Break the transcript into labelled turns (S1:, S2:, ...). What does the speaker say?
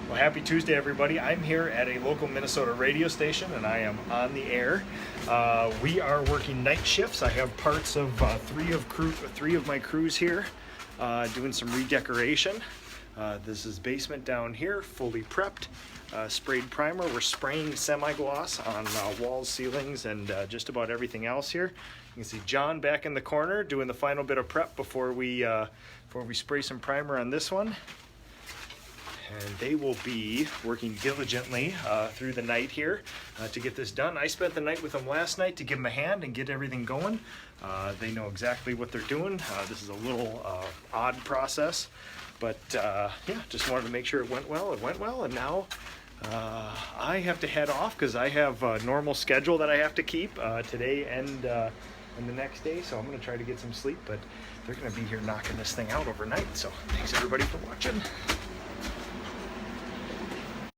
S1: Well, happy Tuesday, everybody. I'm here at a local Minnesota radio station, and I am on the air. We are working night shifts. I have parts of three of my crews here doing some redecoration. This is basement down here, fully prepped, sprayed primer. We're spraying semi-gloss on walls, ceilings, and just about everything else here. You can see John back in the corner doing the final bit of prep before we spray some primer on this one. And they will be working diligently through the night here to get this done. I spent the night with them last night to give them a hand and get everything going. They know exactly what they're doing. This is a little odd process, but yeah, just wanted to make sure it went well. It went well, and now I have to head off because I have a normal schedule that I have to keep today and the next day, so I'm going to try to get some sleep, but they're going to be here knocking this thing out overnight. So thanks everybody for watching.